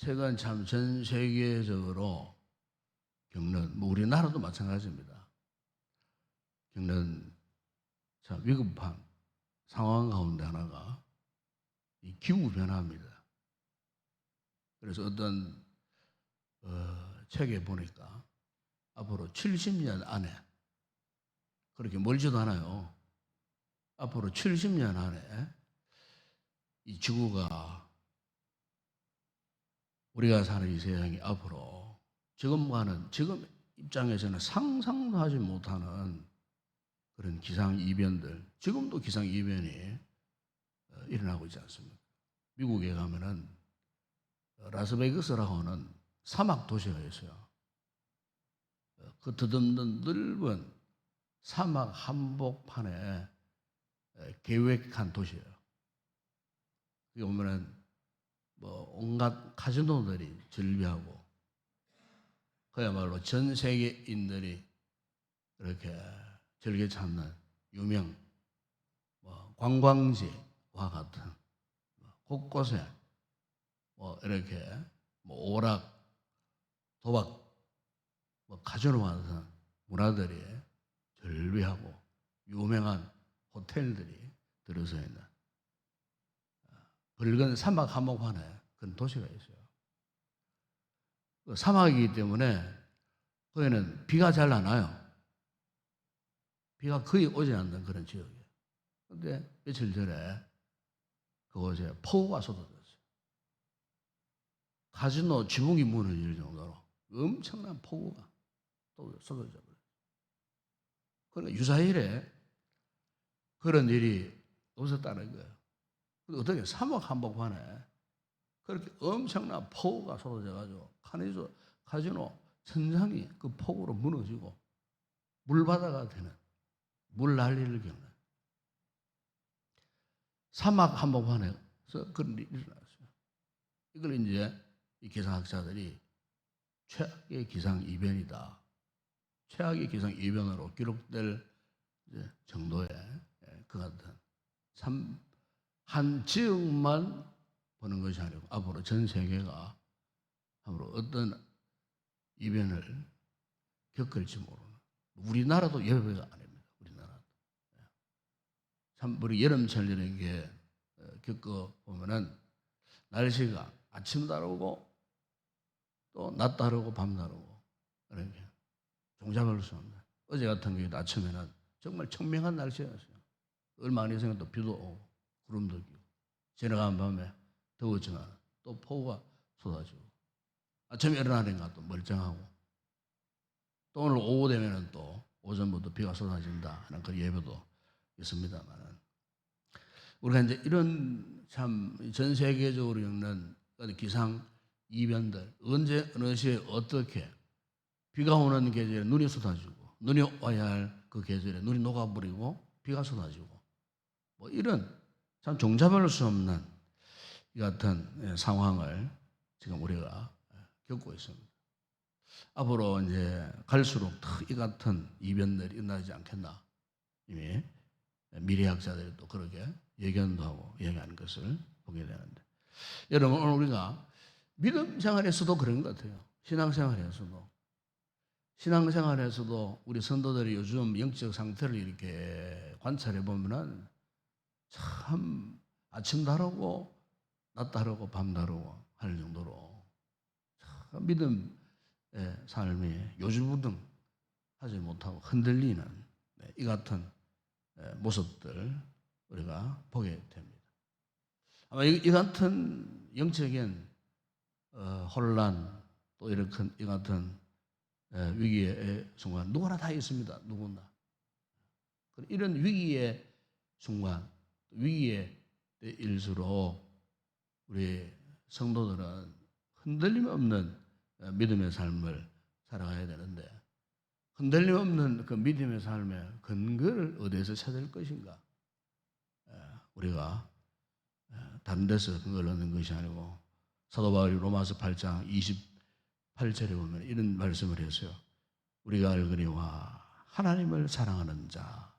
최근 참 전 세계적으로 겪는, 뭐 우리나라도 마찬가지입니다. 겪는 참 위급한 상황 가운데 하나가 이 기후 변화입니다. 그래서 어떤 책에 보니까 앞으로 70년 안에, 그렇게 멀지도 않아요. 앞으로 70년 안에 이 지구가, 우리가 사는 이 세상이 앞으로 지금 입장에서는 상상도 하지 못하는 그런 기상이변들, 지금도 기상이변이 일어나고 있지 않습니까? 미국에 가면은 라스베이거스라고 하는 사막 도시가 있어요. 그 드넓는 넓은 사막 한복판에 계획한 도시예요. 여기 보면은 뭐 온갖 카지노들이 즐비하고, 그야말로 전 세계인들이 이렇게 즐겨 찾는 유명 관광지와 같은 곳곳에 이렇게 오락, 도박, 카지노와 같은 문화들이 즐비하고 유명한 호텔들이 들어서 있는 붉은 사막 한복판에 그런 도시가 있어요. 사막이기 때문에 거기는 비가 잘 안 와요. 비가 거의 오지 않는 그런 지역이에요. 그런데 며칠 전에 그곳에 폭우가 쏟아졌어요. 카지노 지붕이 무너질 정도로 엄청난 폭우가 또 쏟아져 버려요. 그러니까 유사일에 그런 일이 없었다는 거예요. 근데 어떻게 사막 한복판에 그렇게 엄청난 폭우가 쏟아져가지고 카지노 천장이 그 폭우로 무너지고 물바다가 되는, 물 난리를 겪는 사막 한복판에서 그런 일이 일어났어요. 이걸 이제 이 기상학자들이 최악의 기상이변이다, 최악의 기상이변으로 기록될 정도의 그 같은, 참 한 지역만 보는 것이 아니고 앞으로 전 세계가 앞으로 어떤 이변을 겪을지 모르는, 우리나라도 예외가 아닙니다. 우리나라도 참 우리 여름철 이런 게 겪어보면은 날씨가 아침 다르고 또 낮 다르고 밤 다르고, 이렇게 종잡을 수 없는, 어제 같은 경우도 아침에는 정말 청명한 날씨였어요. 얼마 안 있으면 또 비도 오고 구름도 끼고, 지나가는 밤에 더웠지만 또 폭우가 쏟아지고, 아침에 일어나니까 또 멀쩡하고, 또 오늘 오후 되면은 또 오전부터 비가 쏟아진다 하는 그 예보도 있습니다만은, 우리가 이제 이런 참 전 세계적으로 겪는 기상 이변들, 언제 어느 시에 어떻게 비가 오는 계절에 눈이 쏟아지고, 눈이 와야 할 그 계절에 눈이 녹아버리고 비가 쏟아지고, 이런 참 종잡을 수 없는 이 같은 상황을 지금 우리가 겪고 있습니다. 앞으로 이제 갈수록 더 이 같은 이변들이 일어나지 않겠나, 이미 미래학자들이 또 그렇게 예견도 하고 얘기하는 것을 보게 되는데, 여러분 오늘 우리가 믿음 생활에서도 그런 것 같아요. 신앙생활에서도 우리 성도들이 요즘 영적 상태를 이렇게 관찰해 보면은 참 아침 다르고 낮 다르고 밤 다르고 할 정도로 참 믿음의 삶이 요즘부등 하지 못하고 흔들리는 이 같은 모습들 우리가 보게 됩니다. 아마 이 같은 영적인 혼란, 또 이렇게 이 같은 위기의 순간 누구나 다 있습니다. 누구나. 이런 위기의 순간, 위기의 일수록 우리 성도들은 흔들림 없는 믿음의 삶을 살아가야 되는데, 흔들림 없는 그 믿음의 삶의 근거를 어디에서 찾을 것인가? 우리가 다른 데서 근거를 얻는 것이 아니고, 사도 바울이 로마서 8장 28절에 보면 이런 말씀을 했어요. 우리가 알거니와 하나님을 사랑하는 자,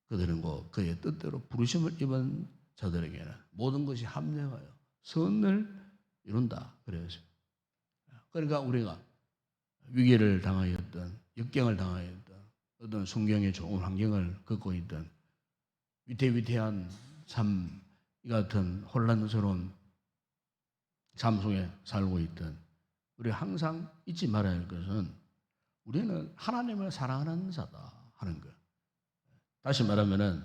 그들은 곧 그의 뜻대로 부르심을 입은 자들에게는 모든 것이 합력하여 선을 이룬다. 그래서 그러니까 우리가 위기를 당하였던, 역경을 당하였던, 어떤 순경의 좋은 환경을 겪고 있던, 위태위태한 참 이 같은 혼란스러운 삶 속에 살고 있던, 우리 항상 잊지 말아야 할 것은 우리는 하나님을 사랑하는 자다 하는 거예요. 다시 말하면은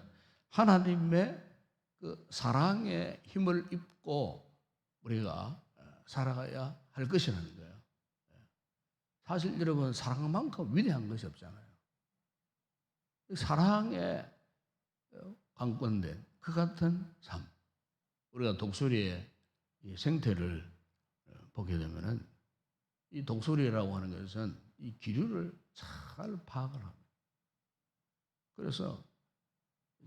하나님의 그 사랑의 힘을 입고 우리가 살아가야 할 것이라는 거예요. 사실 여러분, 사랑만큼 위대한 것이 없잖아요. 사랑에 관건된 그 같은 삶. 우리가 독수리의 이 생태를 보게 되면은 이 독수리라고 하는 것은 이 기류를 잘 파악을 합니다. 그래서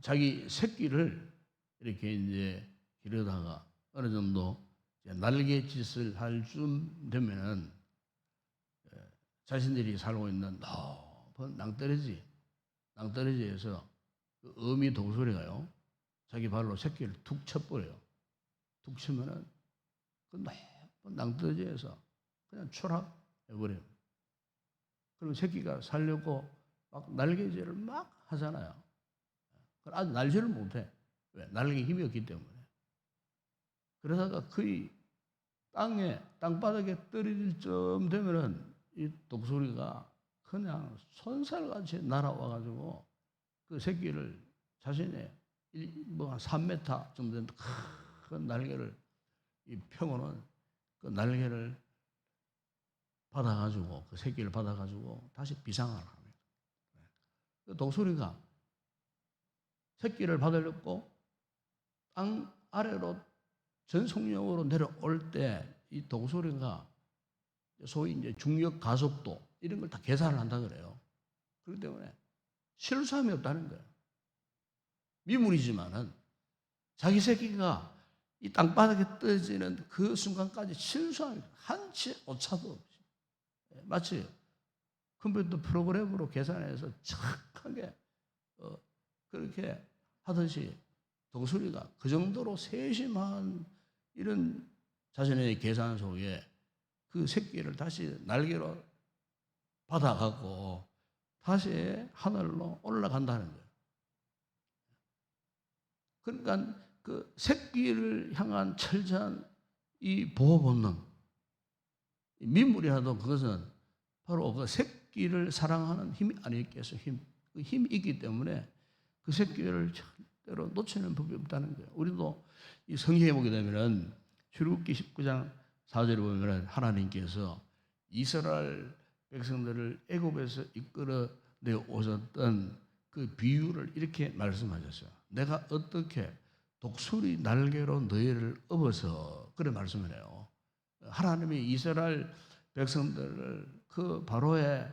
자기 새끼를 이렇게 이제 기르다가 어느 정도 날개짓을 할 쯤 되면은 자신들이 살고 있는 높은 낭떠러지에서 그 어미 독수리가요, 자기 발로 새끼를 툭 쳐버려요. 툭 치면은 그 높은 낭떠러지에서 그냥 추락해버려요. 그럼 새끼가 살려고 막 날개질을 막 하잖아요. 아직 날지를 못해. 왜? 날개에 힘이 없기 때문에. 그러다가 거의 땅바닥에 떨어질 쯤 되면은 이 독수리가 그냥 손살같이 날아와가지고 그 새끼를 자신의 뭐 한 3m 정도 되는 큰 날개를 이 펴고는 그 날개를 받아가지고 그 새끼를 받아가지고 다시 비상을 합니다. 그 독수리가 새끼를 받으려고 땅 아래로 전속력으로 내려올 때 이 독수리가 소위 이제 중력 가속도 이런 걸 다 계산을 한다 그래요. 그렇기 때문에 실수함이 없다는 거예요. 미물이지만은 자기 새끼가 이 땅바닥에 떨어지는 그 순간까지 실수함이 한치 오차도 없이 마치 컴퓨터 프로그램으로 계산해서 정확하게 그렇게 하듯이 독수리가 그 정도로 세심한 이런 자신의 계산 속에 그 새끼를 다시 날개로 받아가고 다시 하늘로 올라간다는 거예요. 그러니까 그 새끼를 향한 철저한 이 보호 본능, 민물이라도 그것은 바로 그 새끼를 사랑하는 힘이 아니겠어요. 그 힘이 있기 때문에 그 새끼를 절대로 놓치는 법이 없다는 거예요. 우리도 이 성경에 보게 되면은 출애굽기 19장 4절에 보면 하나님께서 이스라엘 백성들을 애굽에서 이끌어 내어 오셨던 그 비유를 이렇게 말씀하셨어요. 내가 어떻게 독수리 날개로 너희를 업어서 그래 말씀을 해요. 하나님이 이스라엘 백성들을 그 바로의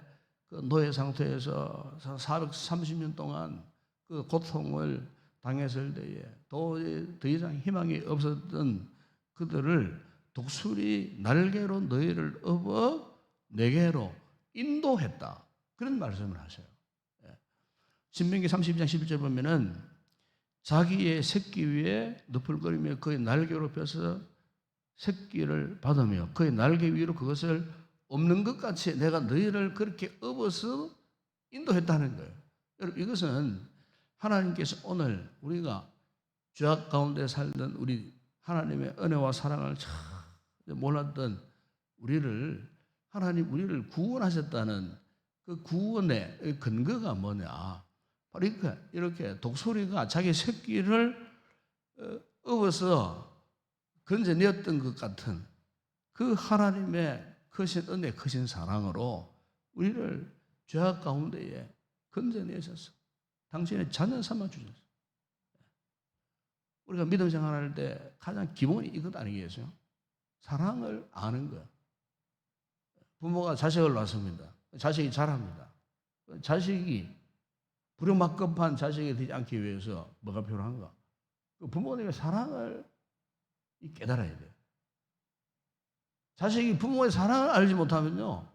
그 노예 상태에서 430년 동안 그 고통을 당했을 때에 도저히 더 이상 희망이 없었던 그들을 독수리 날개로 너희를 업어 내게로 인도했다. 그런 말씀을 하셔요. 신명기 32장 11절 보면은 자기의 새끼 위에 너풀거리며 그의 날개로 펴서 새끼를 받으며 그의 날개 위로 그것을 없는 것 같이 내가 너희를 그렇게 업어서 인도했다는 거예요. 여러분, 이것은 하나님께서 오늘 우리가 죄악 가운데 살던 우리 하나님의 은혜와 사랑을 참 몰랐던 우리를 하나님 우리를 구원하셨다는 그 구원의 근거가 뭐냐? 바로 이렇게 독수리가 자기 새끼를 업어서 건져내었던 것 같은 그 하나님의 크신 은혜, 크신 사랑으로 우리를 죄악 가운데에 건져내셔서 당신의 자녀 삼아 주셨어요. 우리가 믿음 생활할 때 가장 기본이 이것 아니겠어요? 사랑을 아는 거예요. 부모가 자식을 낳습니다. 자식이 자랍니다. 자식이 불효막급한 자식이 되지 않기 위해서 뭐가 필요한가? 그 부모님의 사랑을 깨달아야 돼요. 자식이 부모의 사랑을 알지 못하면요,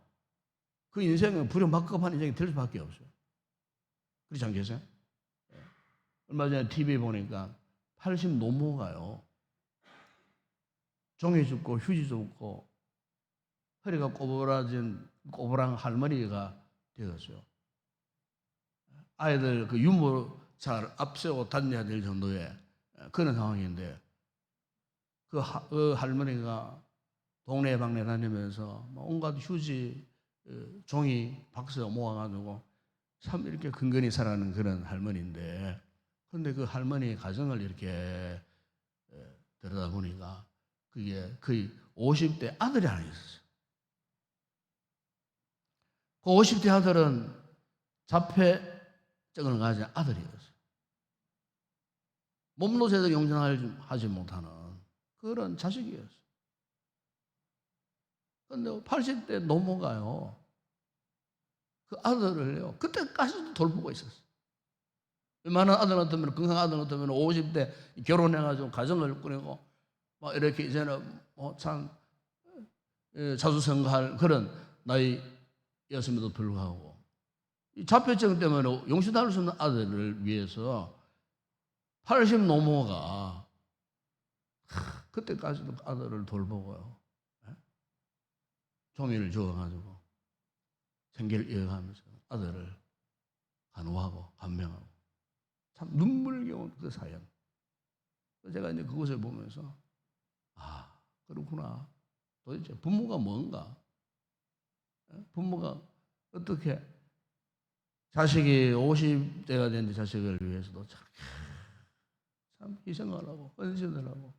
그 인생은 불효막급한 인생이 될 수밖에 없어요. 그렇지 않겠어요? 얼마 전에 TV 보니까 80 노모가요, 종이 줍고 휴지 줍고 허리가 꼬부라진 꼬부랑 할머니가 되었어요. 아이들 그 유모 잘 앞세워 다녀야 될 정도의 그런 상황인데 그 할머니가 동네 방네 다니면서 온갖 휴지, 종이 박스 모아가지고 참 이렇게 근근히 살아가는 그런 할머니인데, 그런데 그 할머니 가정을 이렇게 들여다보니까 그게 거의 50대 아들이 하나 있었어요. 그 50대 아들은 자폐증을 가진 아들이었어요. 몸노쇠도 용전하지 못하는 그런 자식이었어요. 그런데 80대 노모가요, 그 아들을요, 그때까지도 돌보고 있었어요. 웬만한 아들 같으면, 건강한 아들 같으면 50대 결혼해가지고 가정을 꾸리고, 막 이렇게 이제는 참 자수성가할 그런 나이였음에도 불구하고, 이 자폐증 때문에 용서할 수 없는 아들을 위해서 80 노모가 그때까지도 아들을 돌보고요, 종이를 주워가지고 생계를 이어가면서 아들을 간호하고 간병하고, 참 눈물겨운 그 사연. 제가 이제 그것을 보면서 그렇구나. 도대체 부모가 뭔가? 부모가 어떻게 자식이 50대가 된 자식을 위해서도 참 희생을 하고 헌신을 하고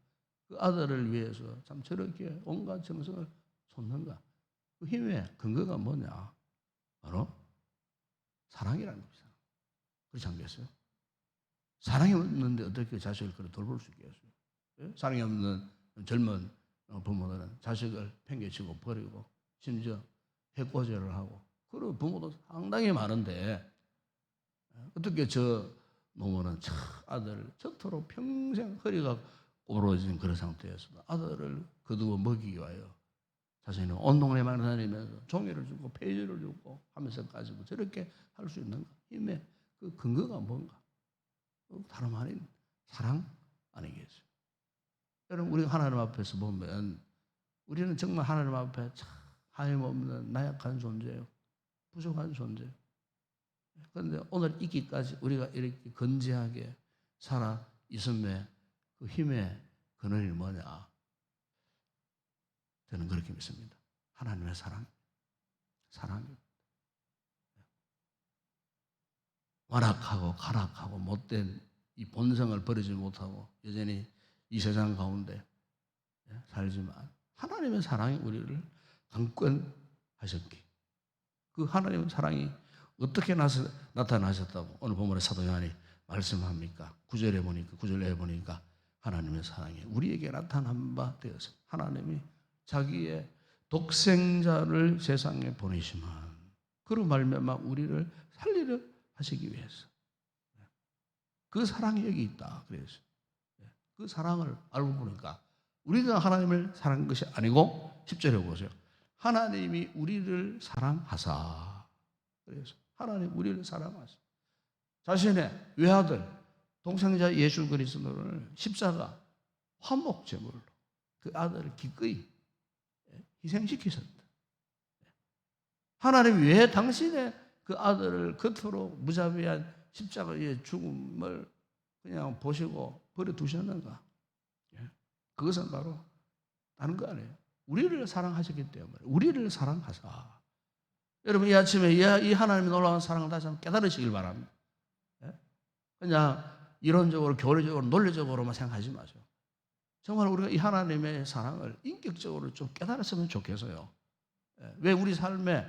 그 아들을 위해서 참 저렇게 온갖 정성을 쏟는가? 그 힘의 근거가 뭐냐? 바로 사랑이라는 겁니다. 그렇지 않겠어요? 사랑이 없는데 어떻게 자식을 그렇게 돌볼 수 있겠어요? 예? 사랑이 없는 젊은 부모들은 자식을 팽개치고 버리고 심지어 해코지를 하고, 그런 부모도 상당히 많은데 어떻게 저 노모는 아들을 저토록 평생 허리가 오로진 그런 상태에서도 아들을 거두어 먹이기 위하여 자신은 온 동네만 다니면서 종이를 주고 페이지를 주고 하면서까지도 저렇게 할 수 있는가? 힘의 그 근거가 뭔가? 다름 아닌 사랑 아니겠어요? 여러분, 우리가 하나님 앞에서 보면 우리는 정말 하나님 앞에 참 하나님없는 나약한 존재예요. 부족한 존재예요. 그런데 오늘 있기까지 우리가 이렇게 건재하게 살아 있음에 그 힘의 근원이 뭐냐? 저는 그렇게 믿습니다. 하나님의 사랑입니다. 완악하고 가락하고 못된 이 본성을 버리지 못하고 여전히 이 세상 가운데 살지만 하나님의 사랑이 우리를 강권하셨기, 그 하나님의 사랑이 어떻게 나타나셨다고 오늘 본문의 사도 요한이 말씀합니까? 9절에 보니까 하나님의 사랑이 우리에게 나타난 바 되어서 하나님이 자기의 독생자를 세상에 보내시면 그로 말미암아 우리를 살리려 하시기 위해서, 그 사랑이 여기 있다. 그래서 그 사랑을 알고 보니까 우리가 하나님을 사랑한 것이 아니고 10절에 보세요. 하나님이 우리를 사랑하사. 그래서 하나님 우리를 사랑하사 자신의 외아들 동생자 예수 그리스도를 십자가 화목 제물로 그 아들을 기꺼이 희생시키셨다. 하나님 왜 당신의 그 아들을 겉으로 무자비한 십자가의 죽음을 그냥 보시고 버려두셨는가? 그것은 바로 다른 거 아니에요. 우리를 사랑하셨기 때문에 우리를 사랑하사. 여러분, 이 아침에 이 하나님의 놀라운 사랑을 다시 한번 깨달으시길 바랍니다. 그냥 이론적으로 교리적으로 논리적으로만 생각하지 마세요. 정말 우리가 이 하나님의 사랑을 인격적으로 좀 깨달았으면 좋겠어요. 왜 우리 삶에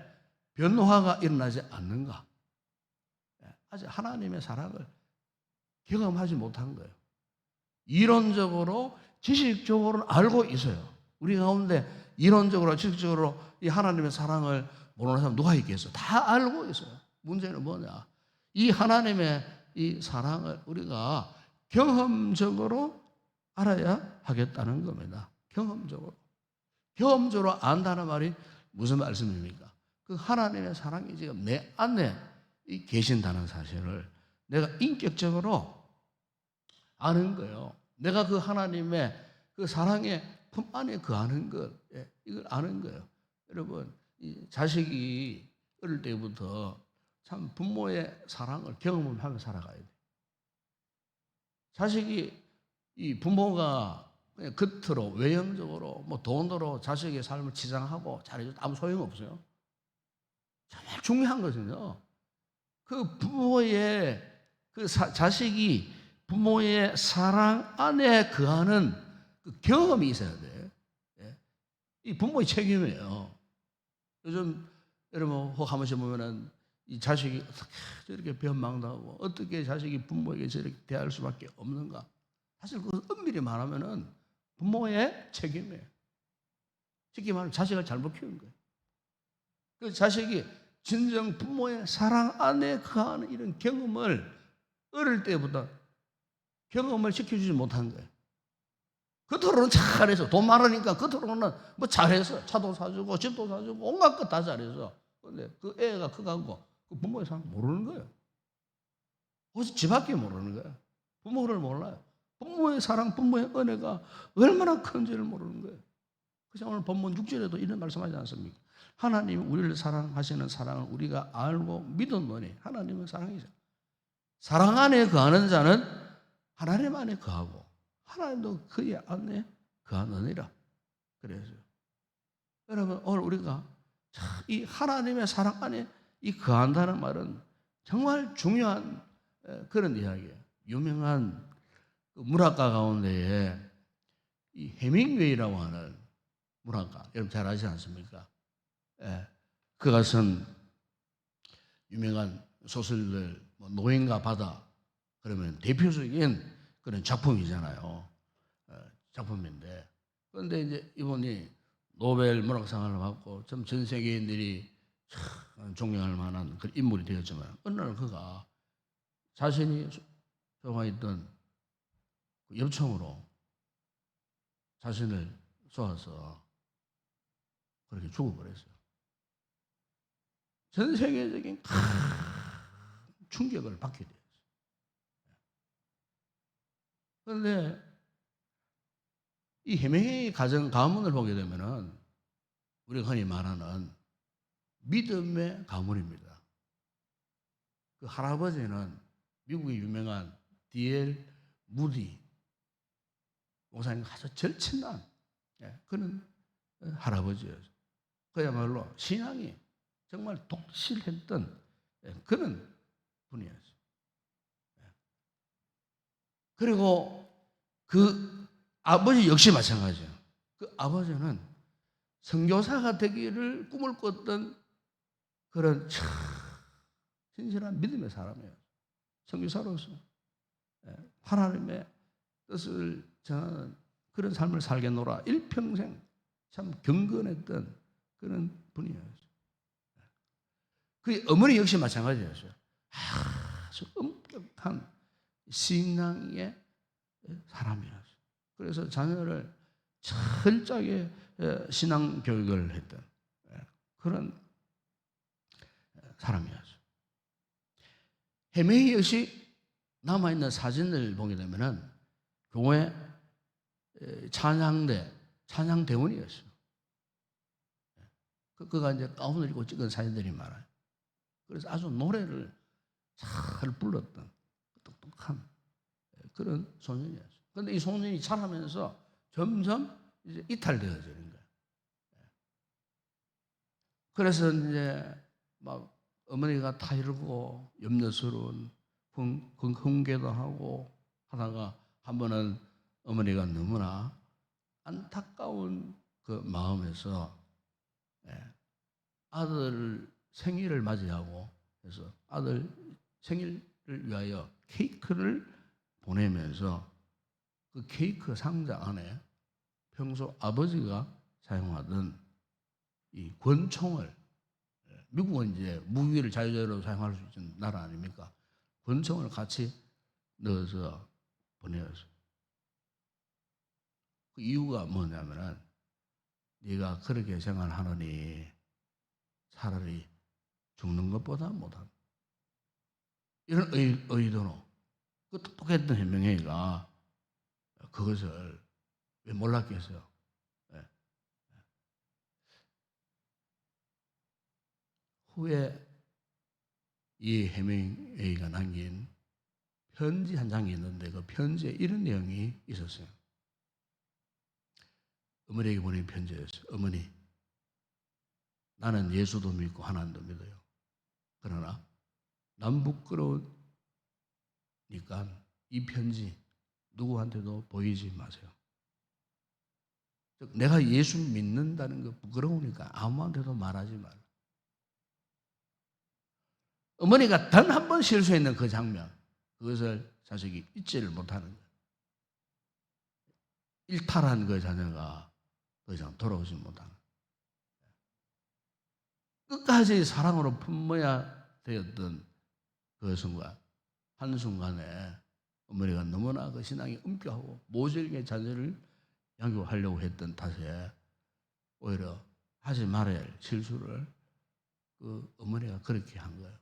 변화가 일어나지 않는가? 아직 하나님의 사랑을 경험하지 못한 거예요. 이론적으로 지식적으로는 알고 있어요. 우리 가운데 이론적으로 지식적으로 이 하나님의 사랑을 모르는 사람 누가 있겠어요? 다 알고 있어요. 문제는 뭐냐? 이 하나님의 이 사랑을 우리가 경험적으로 알아야 하겠다는 겁니다. 경험적으로 안다는 말이 무슨 말씀입니까? 그 하나님의 사랑이 지금 내 안에 계신다는 사실을 내가 인격적으로 아는 거예요. 내가 그 하나님의 그 사랑에 품 안에 거하는 것, 이걸 아는 거예요. 여러분, 이 자식이 어릴 때부터 참 부모의 사랑을 경험하며 살아가야 돼. 자식이 이 부모가 그냥 겉으로 외형적으로 뭐 돈으로 자식의 삶을 치장하고 잘해줘도 아무 소용없어요. 정말 중요한 것은요, 그 부모의 자식이 부모의 사랑 안에 거하는 그 경험이 있어야 돼. 예? 이 부모의 책임이에요. 요즘 여러분 혹 한 번씩 보면은 이 자식이 어떻게 저렇게 변망당하고 어떻게 자식이 부모에게 저렇게 대할 수밖에 없는가? 사실 그 엄밀히 말하면은 부모의 책임이에요. 쉽게 말하면 자식을 잘못 키운 거예요. 그 자식이 진정 부모의 사랑 안에 거하는 이런 경험을 어릴 때부터 경험을 시켜주지 못한 거예요. 겉으로는 잘해서 돈 많으니까 겉으로는 뭐 잘해서 차도 사주고 집도 사주고 온갖 것 다 잘해서 근데 그 애가 커가고 그 부모의 사랑 모르는 거예요. 혹시 집 밖에 모르는 거예요. 부모를 몰라요. 부모의 사랑, 부모의 은혜가 얼마나 큰지를 모르는 거예요. 그래서 오늘 본문 6절에도 이런 말씀하지 않습니까? 하나님이 우리를 사랑하시는 사랑을 우리가 알고 믿었노니 하나님은 사랑이죠. 사랑 안에 거하는 자는 하나님 안에 거하고 하나님도 그의 안에 거하느니라. 그래서 여러분 오늘 우리가 이 하나님의 사랑 안에 이 거한다는 말은 정말 중요한 그런 이야기예요. 유명한 문학가 가운데에 이 해밍웨이라고 하는 문학가 여러분 잘 아시지 않습니까? 예. 그것은 유명한 소설들 뭐 노인과 바다 그러면 대표적인 그런 작품이잖아요. 작품인데 그런데 이제 이분이 노벨 문학상을 받고 전 세계인들이 참 존경할 만한 그런 인물이 되었지만 어느 날 그가 자신이 좋아했던 그 엽총으로 자신을 쏘아서 그렇게 죽어버렸어요. 전 세계적인 큰 충격을 받게 됐어요. 그런데 이 해명의 가문을 보게 되면은 우리가 흔히 말하는 믿음의 가문입니다. 그 할아버지는 미국의 유명한 D.L. 무디 목사님 아주 절친한 그런 할아버지예요. 그야말로 신앙이 정말 독실했던 그런 분이었어요. 그리고 그 아버지 역시 마찬가지예요. 그 아버지는 선교사가 되기를 꿈을 꿨던 그런 진실한 믿음의 사람이에요. 선교사로서 하나님의 뜻을 전하는 그런 삶을 살겠노라 일평생 참 경건했던 그런 분이었어요. 그 어머니 역시 마찬가지였어요. 아주 엄격한 신앙의 사람이었어요. 그래서 자녀를 철저하게 신앙 교육을 했던 그런 사람이었어요. 헤메이 역시 남아있는 사진을 보게 되면은 교회 찬양대원이었어요. 그가 이제 가운을 입고 찍은 사진들이 많아요. 그래서 아주 노래를 잘 불렀던 똑똑한 그런 소년이었어요. 그런데 이 소년이 자라면서 점점 이제 이탈되어지는 거예요. 그래서 이제 막 어머니가 타이르고 염려스러운 흥계도 하고 하다가 한 번은 어머니가 너무나 안타까운 그 마음에서 아들 생일을 맞이하고 그래서 아들 생일을 위하여 케이크를 보내면서 그 케이크 상자 안에 평소 아버지가 사용하던 이 권총을 미국은 이제 무기를 자유자재로 사용할 수 있는 나라 아닙니까? 권총을 같이 넣어서 보내었어요. 그 이유가 뭐냐면은 네가 그렇게 생활하느니 차라리 죽는 것보다 못한 이런 의도로 그 똑똑했던 해명회가 그것을 왜 몰랐겠어요? 후에 이 해밍웨이가 남긴 편지 한 장이 있는데 그 편지에 이런 내용이 있었어요. 어머니에게 보낸 편지였어요. 어머니, 나는 예수도 믿고 하나님도 믿어요. 그러나 난 부끄러우니까 이 편지 누구한테도 보이지 마세요. 즉 내가 예수 믿는다는 거 부끄러우니까 아무한테도 말하지 마라. 어머니가 단 한 번 실수했는 그 장면, 그것을 자식이 잊지를 못하는 거예요. 일탈한 그 자녀가 더 이상 돌아오지 못하는 거예요. 끝까지 사랑으로 품어야 되었던 그 순간, 한순간에 어머니가 너무나 그 신앙이 엄격하고 모질게 자녀를 양육하려고 했던 탓에 오히려 하지 말아야 할 실수를 그 어머니가 그렇게 한 거예요.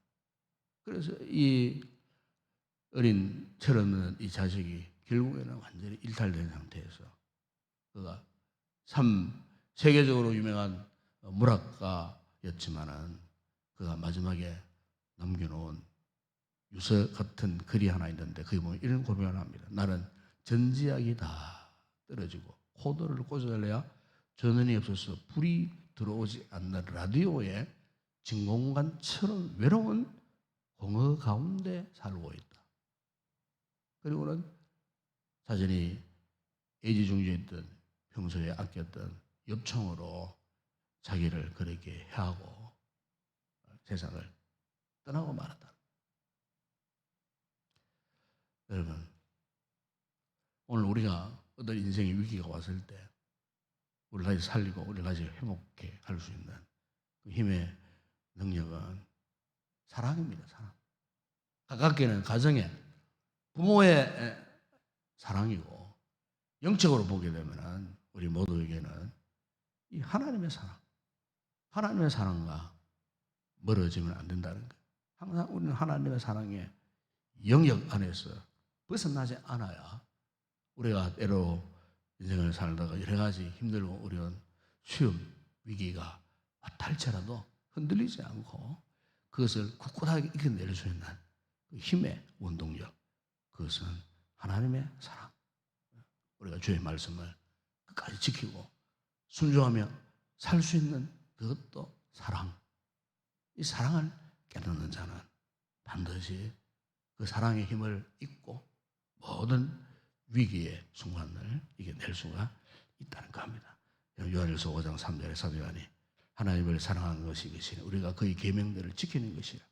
그래서 이 어린 철없는 이 자식이 결국에는 완전히 일탈된 상태에서 그가 참 세계적으로 유명한 물학가였지만은 그가 마지막에 남겨놓은 유서 같은 글이 하나 있는데 거기 보면 이런 고백을 합니다. 나는 전지약이 다 떨어지고 코드를 꽂아달래야 전원이 없어서 불이 들어오지 않는 라디오의 진공관처럼 외로운 공허 가운데 살고 있다. 그리고는 자신이 애지중지했던 평소에 아꼈던 엽총으로 자기를 그렇게 해하고 세상을 떠나고 말았다. 여러분, 오늘 우리가 어떤 인생의 위기가 왔을 때 우리를 다시 살리고 우리를 다시 회복해 할 수 있는 그 힘의 능력은 사랑입니다. 사랑. 가깝게는 가정의 부모의 사랑이고 영적으로 보게 되면 우리 모두에게는 이 하나님의 사랑, 하나님의 사랑과 멀어지면 안 된다는 거예요. 항상 우리는 하나님의 사랑의 영역 안에서 벗어나지 않아야 우리가 때로 인생을 살다가 여러 가지 힘들고 어려운 시험, 위기가 왔다 할지라도 흔들리지 않고 그것을 굳굳하게 이겨낼 수 있는 그 힘의 원동력, 그것은 하나님의 사랑. 우리가 주의 말씀을 끝까지 지키고 순종하며 살 수 있는 그것도 사랑. 이 사랑을 깨닫는 자는 반드시 그 사랑의 힘을 잊고 모든 위기의 순간을 이겨낼 수가 있다는 겁니다. 요한일서 5장 3절에 사도 요한이 하나님을 사랑하는 것이 이것이니 우리가 그의 계명들을 지키는 것이라.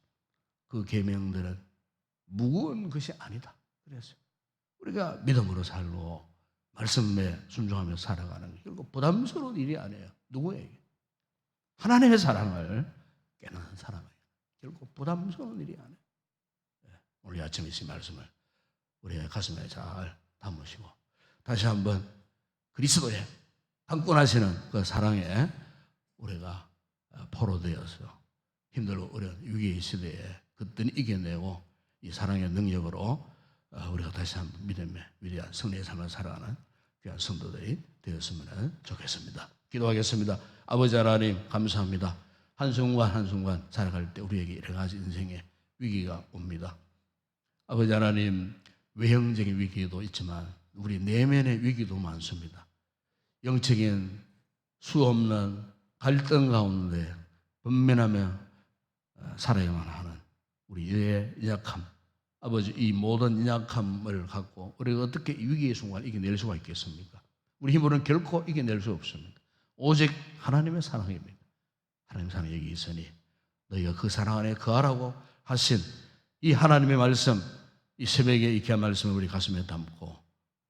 그 계명들은 무거운 것이 아니다. 그래서 우리가 믿음으로 살고 말씀에 순종하며 살아가는 게 결국 부담스러운 일이 아니에요. 누구에게? 하나님의 사랑을 깨닫는 사람에게 결국 부담스러운 일이 아니에요. 오늘 아침에 이 말씀을 우리의 가슴에 잘 담으시고 다시 한번 그리스도의 강권하시는 그 사랑에 우리가 포로되어서 힘들고 어려운 위기의 시대에 그때는 이겨내고 이 사랑의 능력으로 우리가 다시 한번 믿음의 위대한 승리의 삶을 살아가는 귀한 성도들이 되었으면 좋겠습니다. 기도하겠습니다. 아버지 하나님 감사합니다. 한순간 한순간 살아갈 때 우리에게 여러 가지 인생의 위기가 옵니다. 아버지 하나님 외형적인 위기도 있지만 우리 내면의 위기도 많습니다. 영적인 수 없는 갈등 가운데 번면하며 살아야만 하는 우리의 연약함, 아버지 이 모든 연약함을 갖고 우리가 어떻게 이 위기의 순간을 이겨낼 수가 있겠습니까? 우리 힘으로는 결코 이겨낼 수 없습니다. 오직 하나님의 사랑입니다. 하나님 사랑이 여기 있으니 너희가 그 사랑 안에 거하라고 하신 이 하나님의 말씀, 이 새벽에 이 귀한 말씀을 우리 가슴에 담고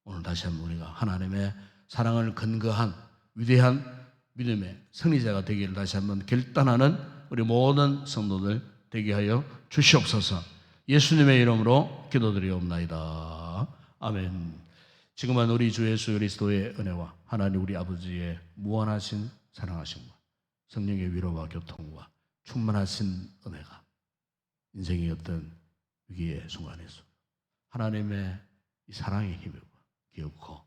오늘 다시 한번 우리가 하나님의 사랑을 근거한 위대한 믿음의 승리자가 되기를 다시 한번 결단하는 우리 모든 성도들 되게 하여 주시옵소서. 예수님의 이름으로 기도드리옵나이다. 아멘. 지금은 우리 주 예수 그리스도의 은혜와 하나님 우리 아버지의 무한하신 사랑하심과 성령의 위로와 교통과 충만하신 은혜가 인생의 어떤 위기의 순간에서 하나님의 이 사랑의 힘이고 기업고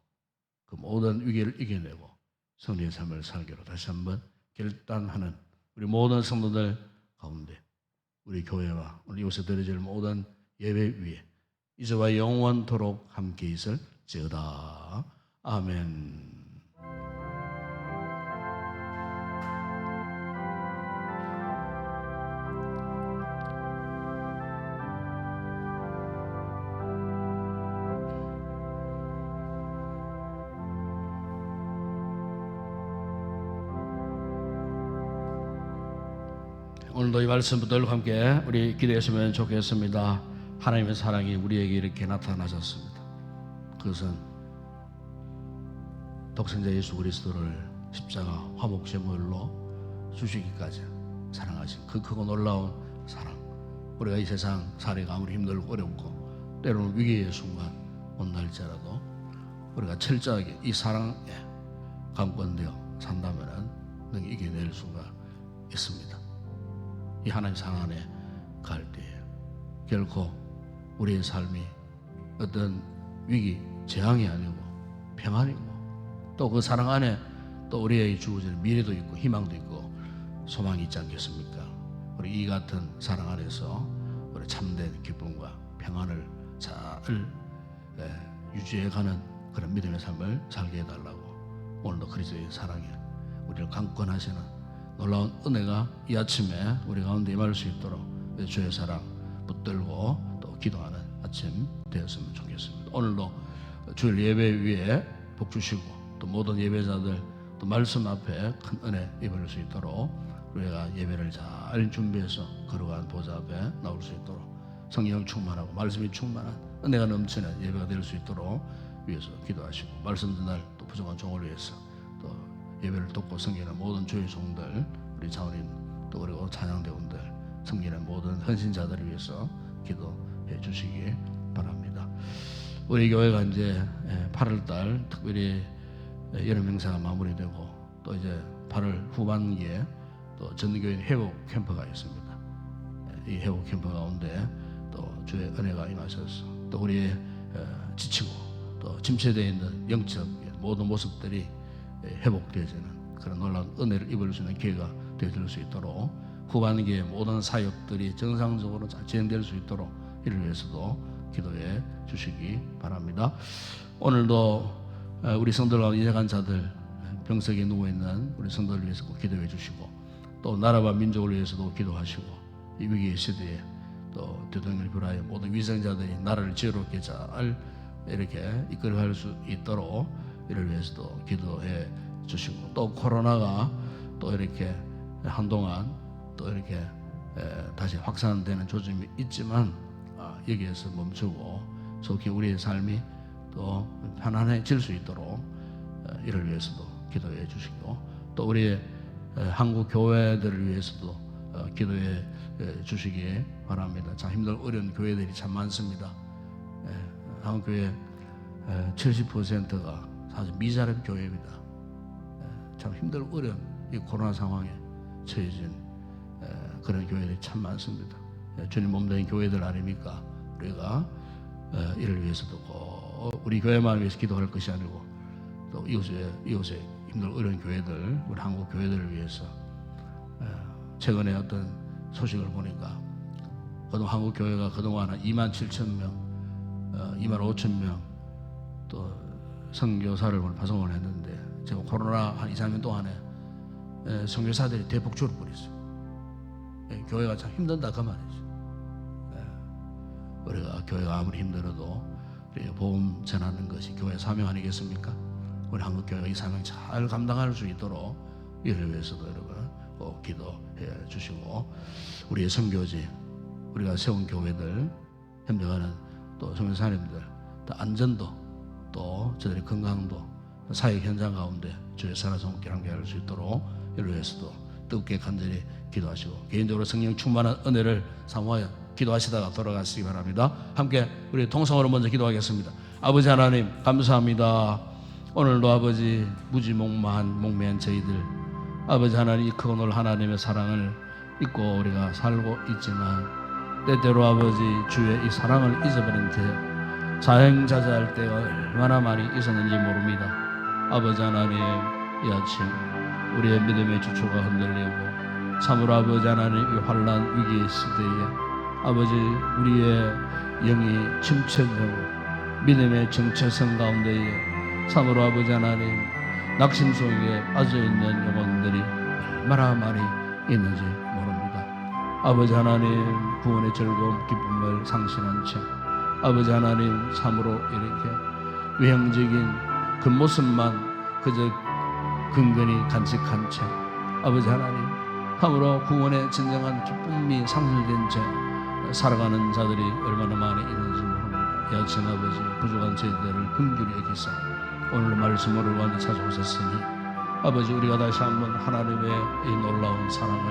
그 모든 위기를 이겨내고 승리의 삶을 살기로 다시 한번 결단하는 우리 모든 성도들 가운데 우리 교회와 우리 이곳에 드려질 모든 예배 위에 이제와 영원토록 함께 있을지어다. 아멘. 오늘도 이 말씀 붙들고 함께 우리 기도했으면 좋겠습니다. 하나님의 사랑이 우리에게 이렇게 나타나셨습니다. 그것은 독생자 예수 그리스도를 십자가 화목 제물로 주시기까지 사랑하신 그 크고 놀라운 사랑. 우리가 이 세상 살이가 아무리 힘들고 어렵고 때로는 위기의 순간 온날지라도 우리가 철저하게 이 사랑에 감건되어 산다면 능히 이겨낼 수가 있습니다. 이 하나님 사랑 안에 갈 때에 결코 우리의 삶이 어떤 위기, 재앙이 아니고 평안이고 또 그 사랑 안에 또 우리에게 주어지는 미래도 있고 희망도 있고 소망이 있지 않겠습니까? 우리 이 같은 사랑 안에서 우리 참된 기쁨과 평안을 잘 유지해가는 그런 믿음의 삶을 살게 해달라고 오늘도 그리스도의 사랑에 우리를 강권하시는 놀라운 은혜가 이 아침에 우리 가운데 임할 수 있도록 주의 사랑 붙들고 또 기도하는 아침 되었으면 좋겠습니다. 오늘도 주일 예배 위에 복 주시고 또 모든 예배자들 또 말씀 앞에 큰 은혜 입을 수 있도록 우리가 예배를 잘 준비해서 거룩한 보좌 앞에 나올 수 있도록 성령 충만하고 말씀이 충만한 은혜가 넘치는 예배가 될 수 있도록 위해서 기도하시고 말씀 전달 또 부족한 종을 위해서 또 예배를 돕고 섬기는 모든 주의 종들 우리 자원인 또 그리고 찬양대원들 섬기는 모든 헌신자들을 위해서 기도해 주시기 바랍니다. 우리 교회가 이제 8월달 특별히 여름 행사가 마무리되고 또 이제 8월 후반기에 또 전교인 회복 캠프가 있습니다. 이 회복 캠프 가운데 또 주의 은혜가 임하셔서 또 우리의 지치고 또 침체되어 있는 영적 모든 모습들이 회복되어지는 그런 놀라운 은혜를 입을 수 있는 기회가 되어질 수 있도록 후반기에 모든 사역들이 정상적으로 잘 진행될 수 있도록 이를 위해서도 기도해 주시기 바랍니다. 오늘도 우리 성도들과 이제간 자들 병석에 누워있는 우리 성도를 위해서 꼭 기도해 주시고 또 나라와 민족을 위해서도 기도하시고 이 위기의 시대에 또 대통령을 비롯하여 모든 위생자들이 나라를 지혜롭게 잘 이렇게 이끌어갈 수 있도록 이를 위해서도 기도해 주시고 또 코로나가 또 이렇게 한동안 또 이렇게 다시 확산되는 조짐이 있지만 여기에서 멈추고 속히 우리의 삶이 또 편안해질 수 있도록 이를 위해서도 기도해 주시고 또 우리의 한국 교회들을 위해서도 기도해 주시기 바랍니다. 참 힘들고 어려운 교회들이 참 많습니다. 한국 교회 70%가 사실 미자립 교회입니다. 참 힘들고 어려운 이 코로나 상황에 처해진 그런 교회들이 참 많습니다. 주님 몸된 교회들 아닙니까? 우리가 이를 위해서도 꼭 우리 교회만 위해서 기도할 것이 아니고 또 이웃의 힘들고 어려운 교회들, 우리 한국 교회들을 위해서 최근에 어떤 소식을 보니까 그동안 한국 교회가 그동안 27,000명, 25,000명 또 선교사를 파송을 했는데 지금 코로나 한 2, 3년 동안에 선교사들이 대폭 줄어버렸어요. 교회가 참 힘든다 그 말이죠. 우리가 교회가 아무리 힘들어도 복음 전하는 것이 교회 사명 아니겠습니까? 우리 한국 교회가 이 사명 잘 감당할 수 있도록 이를 위해서도 여러분 꼭 기도해 주시고 우리의 선교지 우리가 세운 교회들 협력하는 또 선교사님들 또 안전도 또 저들의 건강도 사역 현장 가운데 주의 살아서 함께할 수 있도록 이를 위해서도 뜨겁게 간절히 기도하시고 개인적으로 성령 충만한 은혜를 사모하여 기도하시다가 돌아가시기 바랍니다. 함께 우리 통성으로 먼저 기도하겠습니다. 아버지 하나님 감사합니다. 오늘도 아버지 목매한 저희들 아버지 하나님 이 크고 놀 하나님의 사랑을 잊고 우리가 살고 있지만 때때로 아버지 주의 이 사랑을 잊어버린 채 자행자제할 때가 얼마나 많이 있었는지 모릅니다. 아버지 하나님 이 아침 우리의 믿음의 주초가 흔들리고 참으로 아버지 하나님 이 환난 위기의 시대에 아버지 우리의 영이 침체되고 믿음의 정체성 가운데에 참으로 아버지 하나님 낙심 속에 빠져있는 영혼들이 얼마나 많이 있는지 모릅니다. 아버지 하나님 구원의 즐거움 기쁨을 상실한 채 아버지 하나님 참으로 이렇게 외형적인 겉모습만 그저 근근히 간직한 채 아버지 하나님 참으로 구원의 진정한 기쁨이 상실된 채 살아가는 자들이 얼마나 많이 있는지 모릅니다. 이 아침 아버지 부족한 저희들을 긍휼히 여기사 오늘 말씀으로 완전 찾아오셨으니 아버지 우리가 다시 한번 하나님의 이 놀라운 사랑을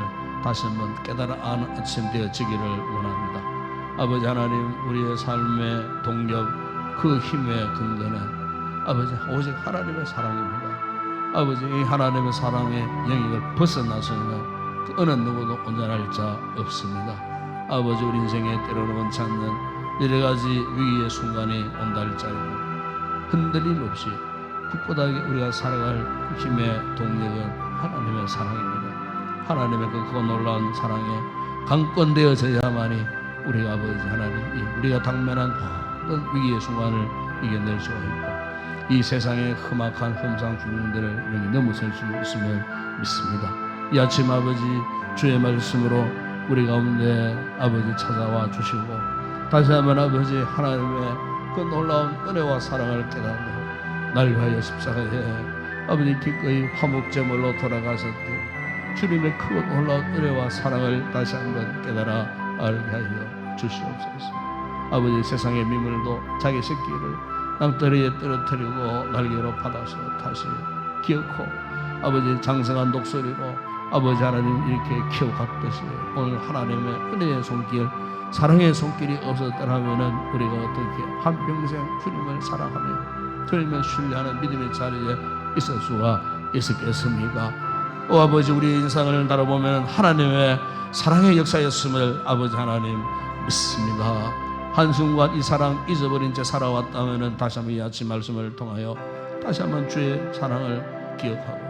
다시 한번 깨달아 아는 아침 되어지기를 원합니다. 아버지 하나님 우리의 삶의 동력 그 힘의 근거는 아버지 오직 하나님의 사랑입니다. 아버지 이 하나님의 사랑의 영역을 벗어나서는 그 어느 누구도 온전할 자 없습니다. 아버지 우리 인생에 때로는 원치 않는 여러가지 위기의 순간이 온다 할지라도 흔들림 없이 굳건하게 우리가 살아갈 그 힘의 동력은 하나님의 사랑입니다. 하나님의 그 놀라운 사랑에 강권되어져야만이 우리가 아버지 하나님 우리가 당면한 모든 위기의 순간을 이겨낼 수가 있고 이 세상의 험악한 험상 중들을 넘어설 수 있음을 믿습니다. 이 아침 아버지 주의 말씀으로 우리 가운데 아버지 찾아와 주시고 다시 한번 아버지 하나님의 그 놀라운 은혜와 사랑을 깨닫고 날 위하여 십자가에 아버지 기꺼이 화목제물로 돌아가셨듯 주님의 크고 놀라운 은혜와 사랑을 다시 한번 깨달아 알게 하여 주시옵소서. 아버지 세상의 미물도 자기 새끼를 남다리에 떨어뜨리고 날개로 받아서 다시 기어코 아버지 장성한 독소리로 아버지 하나님 이렇게 키워갔듯이 오늘 하나님의 은혜의 손길 사랑의 손길이 없었더라면 우리가 어떻게 한평생 주님을 사랑하며 주님을 신뢰하는 믿음의 자리에 있을 수가 있었겠습니까? 오 아버지 우리의 인생을 바라보면 하나님의 사랑의 역사였음을 아버지 하나님 믿습니다. 한순간 이 사랑 잊어버린 채 살아왔다면 다시 한번 이 아침 말씀을 통하여 다시 한번 주의 사랑을 기억하고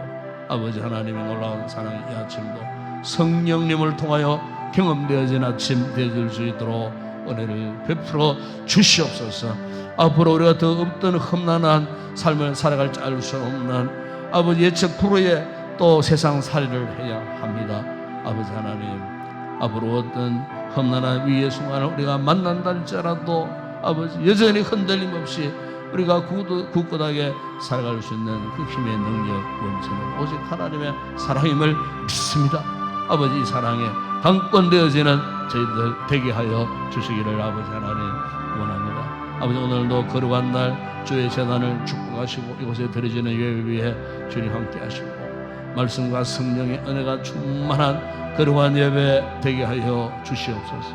아버지 하나님의 놀라운 사랑의 이 아침도 성령님을 통하여 경험되어진 아침 되어질 수 있도록 은혜를 베풀어 주시옵소서. 앞으로 우리가 더 없던 험난한 삶을 살아갈 줄 알 수 없는 아버지 예측 불허의 또 세상 살이를 해야 합니다. 아버지 하나님 앞으로 어떤 험난한 위기의 순간을 우리가 만난다 할지라도 아버지 여전히 흔들림 없이 우리가 굳건하게 살아갈 수 있는 그 힘의 능력 원천은 오직 하나님의 사랑임을 믿습니다. 아버지 이 사랑에 강권되어지는 저희들 되게 하여 주시기를 아버지 하나님 원합니다. 아버지 오늘도 거룩한 날 주의 재단을 축복하시고 이곳에 드려지는 예배에 주님 함께 하시고 말씀과 성령의 은혜가 충만한 거룩한 예배 되게 하여 주시옵소서.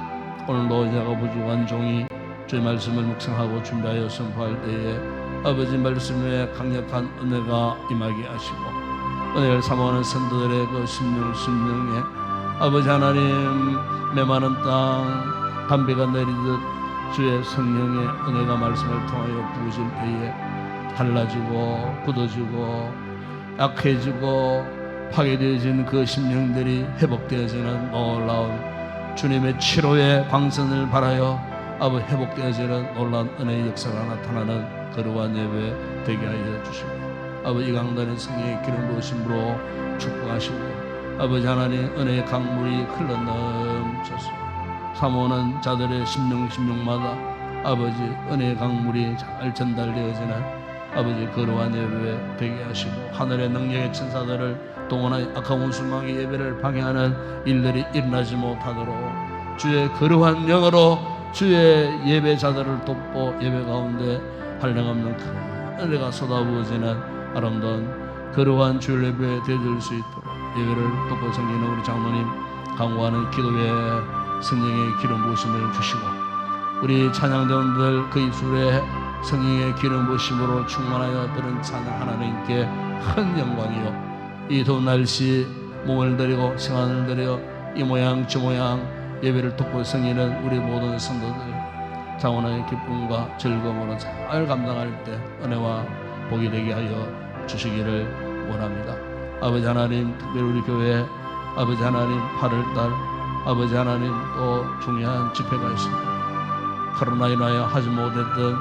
오늘도 제가 부족한 종이 주의 말씀을 묵상하고 준비하여 선포할 때에 아버지 말씀에 강력한 은혜가 임하게 하시고 은혜를 사모하는 성도들의 그 심령에 아버지 하나님 메마른 땅 담비가 내리듯 주의 성령의 은혜가 말씀을 통하여 부으실 때에 달라지고 굳어지고 약해지고 파괴되어진 그 심령들이 회복되어지는 놀라운 주님의 치료의 광선을 바라여 아버지 회복되어지는 놀라운 은혜의 역사가 나타나는 거룩한 예배 되게 하여 주시고 아버지 강단의 성령의 기름 부으심으로 축복하시고 아버지 하나님 은혜의 강물이 흘러넘쳐서 사모하는 자들의 심령마다 아버지 은혜의 강물이 잘 전달되어지는 아버지 거룩한 예배 되게 하시고 하늘의 능력의 천사들을 동원하여 악한 원수망의 예배를 방해하는 일들이 일어나지 못하도록 주의 거룩한 영으로 주의 예배자들을 돕고 예배 가운데 한량없는 큰 은혜가 쏟아부어지는 아름다운 거룩한 주일 예배 되어질 수 있도록 예배를 돕고 섬기는 우리 장로님 강구하는 기도에 성령의 기름 부으심을 주시고 우리 찬양대원들 그 입술에 성령의 기름 부으심으로 충만하여 들은 찬양 하나님께 큰 영광이요 이 더운 날씨 몸을 들이고 시간을 들여 이 모양 저 모양 예배를 돕고 섬기는 우리 모든 성도들 장원의 기쁨과 즐거움으로 잘 감당할 때 은혜와 복이 되게 하여 주시기를 원합니다. 아버지 하나님 특별히 우리 교회 아버지 하나님 8월달 아버지 하나님 또 중요한 집회가 있습니다. 코로나로 인하여 하지 못했던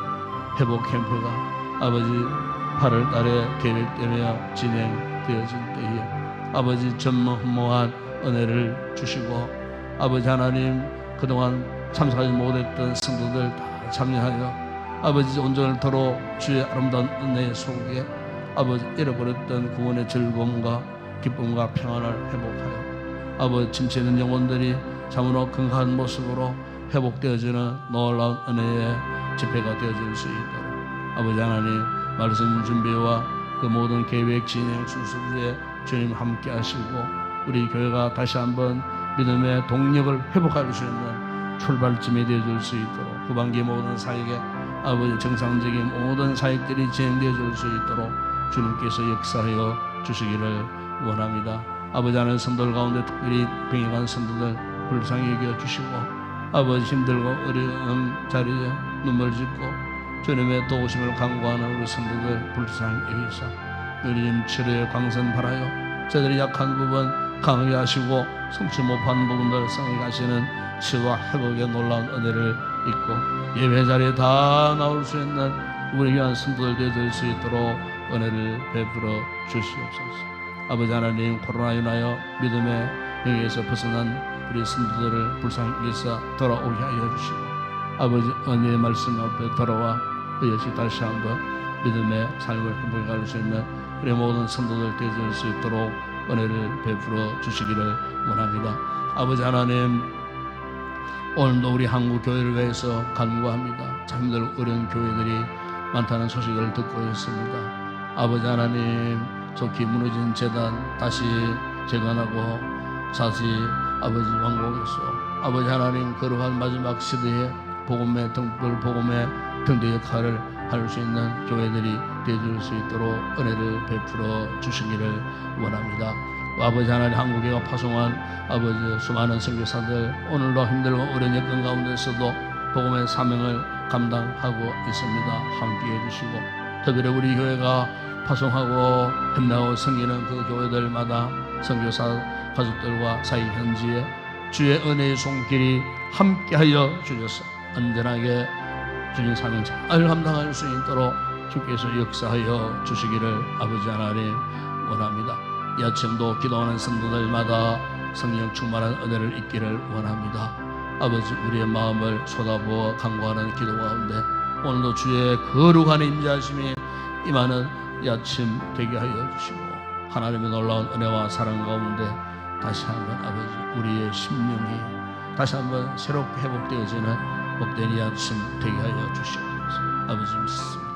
회복 캠프가 아버지 8월달에 계획되며 진행되어질 때에 아버지 전무후무한 은혜를 주시고 아버지 하나님 그동안 참석하지 못했던 성도들 다 참여하여 아버지 온전토록 주의 아름다운 은혜 속에 아버지 잃어버렸던 구원의 즐거움과 기쁨과 평안을 회복하여 아버지 침체된 영혼들이 참으로 건강한 모습으로 회복되어지는 놀라운 은혜의 집회가 되어질 수 있도록 아버지 하나님 말씀 준비와 그 모든 계획 진행 순서에 주님 함께 하시고 우리 교회가 다시 한번 믿음의 동력을 회복할 수 있는 출발점이 되어줄 수 있도록 후반기 모든 사역에 아버지 정상적인 모든 사역들이 진행되어질 수 있도록 주님께서 역사하여 주시기를 원합니다. 아버지 하나님 성도들 가운데 특별히 병행한 성도들 불쌍히 여겨주시고 아버지 힘들고 어려운 자리에 눈물 짓고 주님의 도우심을 간구하는 우리 성도들 불쌍히 여기사 누리님 치료의 광선 바라요 저들이 약한 부분 강하게 하시고 성취 못한 부분들 성하게 하시는 치유와 회복의 놀라운 은혜를 입고 예배 자리에 다 나올 수 있는 우리 귀한 성도들 되어질 수 있도록 은혜를 베풀어 주시옵소서. 아버지 하나님 코로나로 인하여 믿음의 영역에서 벗어난 우리 성도들을 불쌍히 여기서 돌아오게 하여 주시고 아버지 은혜의 말씀 앞에 돌아와 이것이 다시 한번 믿음의 삶을 회복할 수 있는 우리 모든 성도들 되어질 수 있도록 은혜를 베풀어 주시기를 원합니다. 아버지 하나님 오늘도 우리 한국 교회를 위해서 간구합니다. 참 힘들고 어려운 교회들이 많다는 소식을 듣고 있습니다. 아버지 하나님 좋게 무너진 재단 다시 재건하고 다시 아버지 왕국에서 아버지 하나님 거룩한 마지막 시대에 복음의 등불 복음의 등대 역할을 할 수 있는 교회들이 되어줄 수 있도록 은혜를 베풀어 주시기를 원합니다. 아버지 하나님 한국에가 파송한 아버지 수많은 선교사들 오늘도 힘들고 어려운 여건 가운데서도 복음의 사명을 감당하고 있습니다. 함께해 주시고 특별히 우리 교회가 파송하고 협력하고 섬기는 그 교회들마다 선교사 가족들과 사이 현지에 주의 은혜의 손길이 함께하여 주셔서 안전하게 주님 사명 잘 감당할 수 있도록 주께서 역사하여 주시기를 아버지 하나님 원합니다. 이 아침도 기도하는 성도들마다 성령 충만한 은혜를 입기를 원합니다. 아버지 우리의 마음을 쏟아부어 간구하는 기도 가운데 오늘도 주의 거룩한 임재하심이 임하는 이 아침 되게 하여 주시고 하나님의 놀라운 은혜와 사랑 가운데 다시 한번 아버지 우리의 심령이 다시 한번 새롭게 회복되어지는 복된 이 아침 되게 하여 주시옵소서. 아버지 믿습니다.